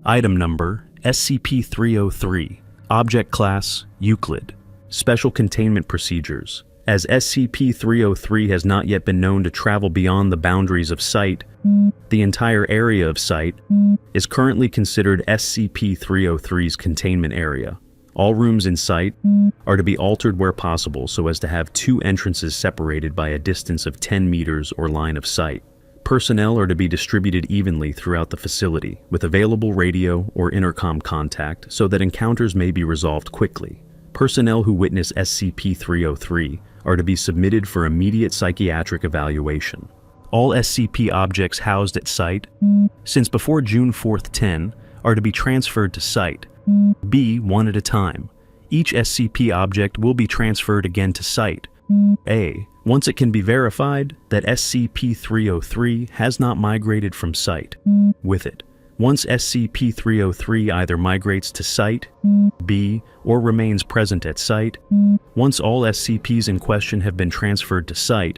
Item Number SCP-303. Object Class Euclid. Special Containment Procedures. As SCP-303 has not yet been known to travel beyond the boundaries of Site, the entire area of Site is currently considered SCP-303's containment area. All rooms in Site are to be altered where possible so as to have two entrances separated by a distance of 10 meters or line of sight. Personnel are to be distributed evenly throughout the facility, with available radio or intercom contact so that encounters may be resolved quickly. Personnel who witness SCP-303 are to be submitted for immediate psychiatric evaluation. All SCP objects housed at Site, since before June 4th 10, are to be transferred to Site B one at a time. Each SCP object will be transferred again to Site A once it can be verified that SCP-303 has not migrated from Site with it. Once SCP-303 either migrates to Site B or remains present at Site, once all SCPs in question have been transferred to Site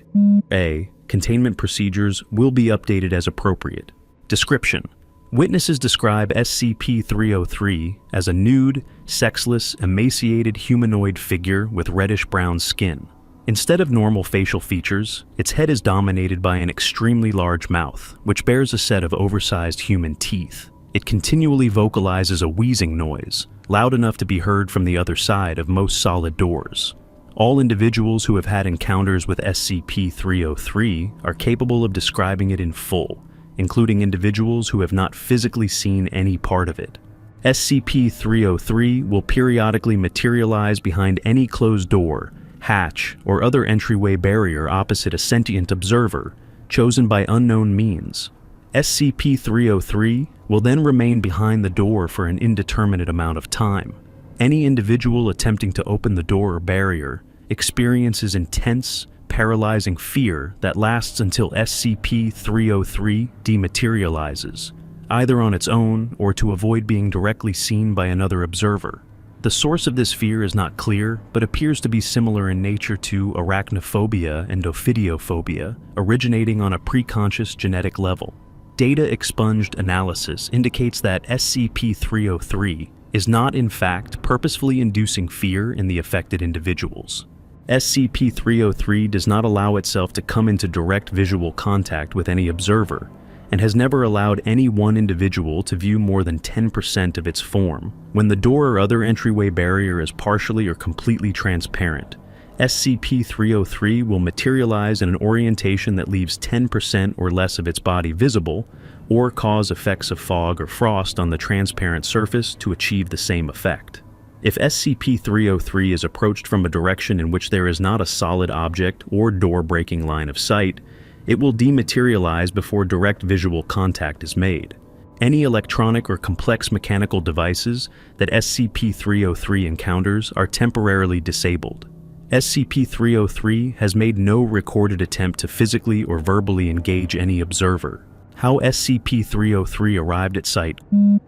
A, containment procedures will be updated as appropriate. Description: Witnesses describe SCP-303 as a nude, sexless, emaciated humanoid figure with reddish-brown skin. Instead of normal facial features, its head is dominated by an extremely large mouth, which bears a set of oversized human teeth. It continually vocalizes a wheezing noise, loud enough to be heard from the other side of most solid doors. All individuals who have had encounters with SCP-303 are capable of describing it in full, including individuals who have not physically seen any part of it. SCP-303 will periodically materialize behind any closed door, hatch, or other entryway barrier opposite a sentient observer, chosen by unknown means. SCP-303 will then remain behind the door for an indeterminate amount of time. Any individual attempting to open the door or barrier experiences intense, paralyzing fear that lasts until SCP-303 dematerializes, either on its own or to avoid being directly seen by another observer. The source of this fear is not clear, but appears to be similar in nature to arachnophobia and ophidiophobia, originating on a preconscious genetic level. Data-expunged analysis indicates that SCP-303 is not in fact purposefully inducing fear in the affected individuals. SCP-303 does not allow itself to come into direct visual contact with any observer, and has never allowed any one individual to view more than 10% of its form. When the door or other entryway barrier is partially or completely transparent, SCP-303 will materialize in an orientation that leaves 10% or less of its body visible, or cause effects of fog or frost on the transparent surface to achieve the same effect. If SCP-303 is approached from a direction in which there is not a solid object or door-breaking line of sight, it will dematerialize before direct visual contact is made. Any electronic or complex mechanical devices that SCP-303 encounters are temporarily disabled. SCP-303 has made no recorded attempt to physically or verbally engage any observer. How SCP-303 arrived at Site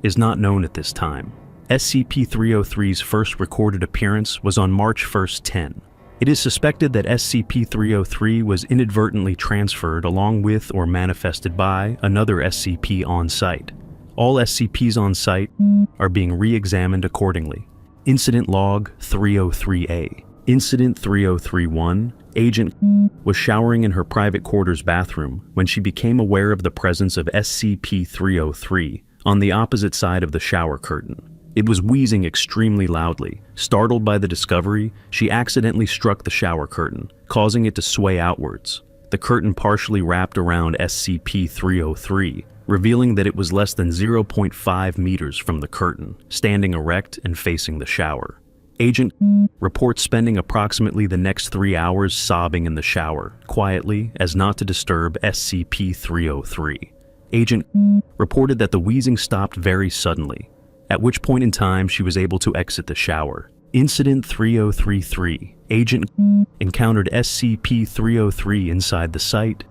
is not known at this time. SCP-303's first recorded appearance was on March 1st 10. It is suspected that SCP-303 was inadvertently transferred along with or manifested by another SCP on Site. All SCPs on Site are being re-examined accordingly. Incident Log 303-A. Incident 3031. Agent was showering in her private quarters bathroom when she became aware of the presence of SCP-303 on the opposite side of the shower curtain. It was wheezing extremely loudly. Startled by the discovery, she accidentally struck the shower curtain, causing it to sway outwards. The curtain partially wrapped around SCP-303, revealing that it was less than 0.5 meters from the curtain, standing erect and facing the shower. Agent reports spending approximately the next 3 hours sobbing in the shower, quietly, as not to disturb SCP-303. Agent reported that the wheezing stopped very suddenly, at which point in time she was able to exit the shower. Incident 3033. Agent encountered SCP-303 inside the Site,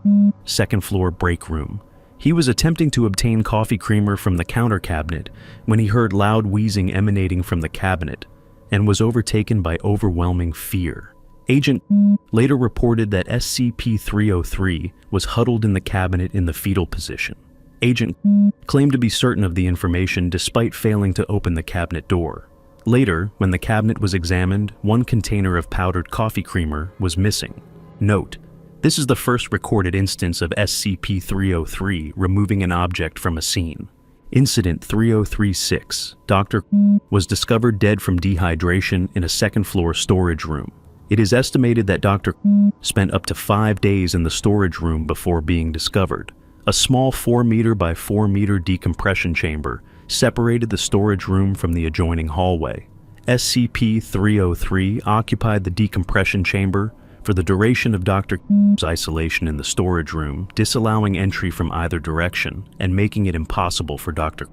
second floor break room. He was attempting to obtain coffee creamer from the counter cabinet when he heard loud wheezing emanating from the cabinet and was overtaken by overwhelming fear. Agent later reported that SCP-303 was huddled in the cabinet in the fetal position. Agent claimed to be certain of the information despite failing to open the cabinet door. Later, when the cabinet was examined, one container of powdered coffee creamer was missing. Note: this is the first recorded instance of SCP-303 removing an object from a scene. Incident 3036, Dr. was discovered dead from dehydration in a second-floor storage room. It is estimated that Dr. spent up to 5 days in the storage room before being discovered. A small 4-meter by 4-meter decompression chamber separated the storage room from the adjoining hallway. SCP-303 occupied the decompression chamber for the duration of Dr. isolation in the storage room, disallowing entry from either direction and making it impossible for Dr.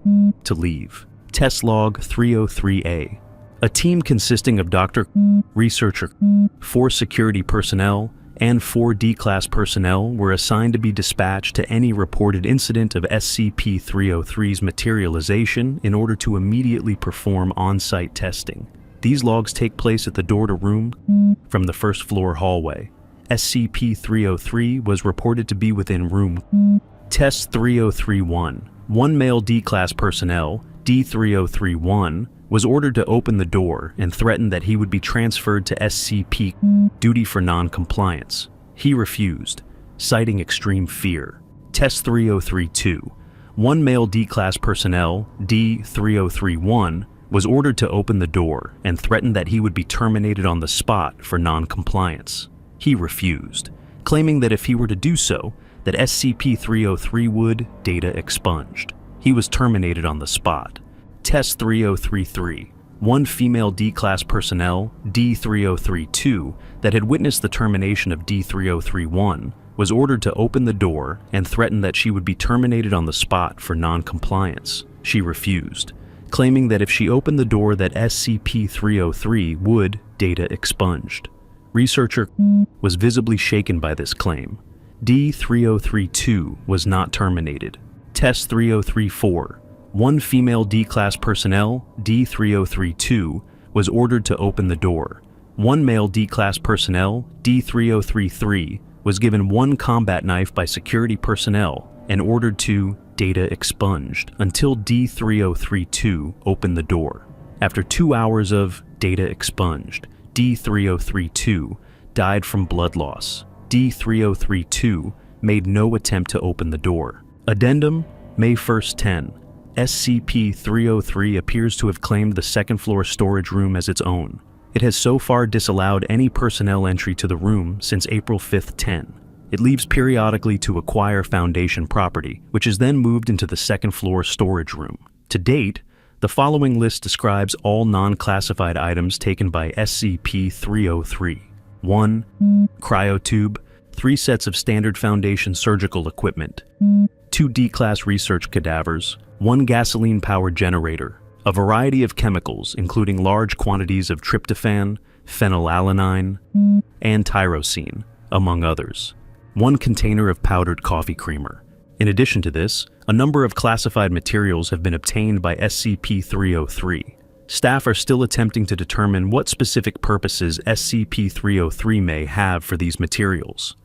to leave. Test Log 303A. A team consisting of Dr. researcher, 4 security personnel, and 4 D-Class personnel were assigned to be dispatched to any reported incident of SCP-303's materialization in order to immediately perform on-site testing. These logs take place at the door-to-room from the first-floor hallway. SCP-303 was reported to be within room Test 3031. 1 male D-Class personnel, D-3031, was ordered to open the door and threatened that he would be transferred to SCP duty for non-compliance. He refused, citing extreme fear. Test 3032. 1 male D-Class personnel, D-3031, was ordered to open the door and threatened that he would be terminated on the spot for non-compliance. He refused, claiming that if he were to do so, that SCP-303 would data expunged. He was terminated on the spot. Test 3033. 1 female D-Class personnel, D-3032, that had witnessed the termination of D-3031, was ordered to open the door and threatened that she would be terminated on the spot for non-compliance. She refused, claiming that if she opened the door that SCP-303 would data expunged. Researcher was visibly shaken by this claim. D-3032 was not terminated. Test 3034. 1 female D-Class personnel, D-3032, was ordered to open the door. 1 male D-Class personnel, D-3033, was given 1 combat knife by security personnel and ordered to data expunged until D-3032 opened the door. After 2 hours of data expunged, D-3032 died from blood loss. D-3032 made no attempt to open the door. Addendum, May 1st, 10. SCP-303 appears to have claimed the second-floor storage room as its own. It has so far disallowed any personnel entry to the room since April 5th, 10. It leaves periodically to acquire Foundation property, which is then moved into the second-floor storage room. To date, the following list describes all non-classified items taken by SCP-303. 1. Cryotube, 3 sets of standard Foundation surgical equipment, 2 D-Class research cadavers, 1 gasoline-powered generator, a variety of chemicals including large quantities of tryptophan, phenylalanine, and tyrosine, among others, 1 container of powdered coffee creamer. In addition to this, a number of classified materials have been obtained by SCP-303. Staff are still attempting to determine what specific purposes SCP-303 may have for these materials.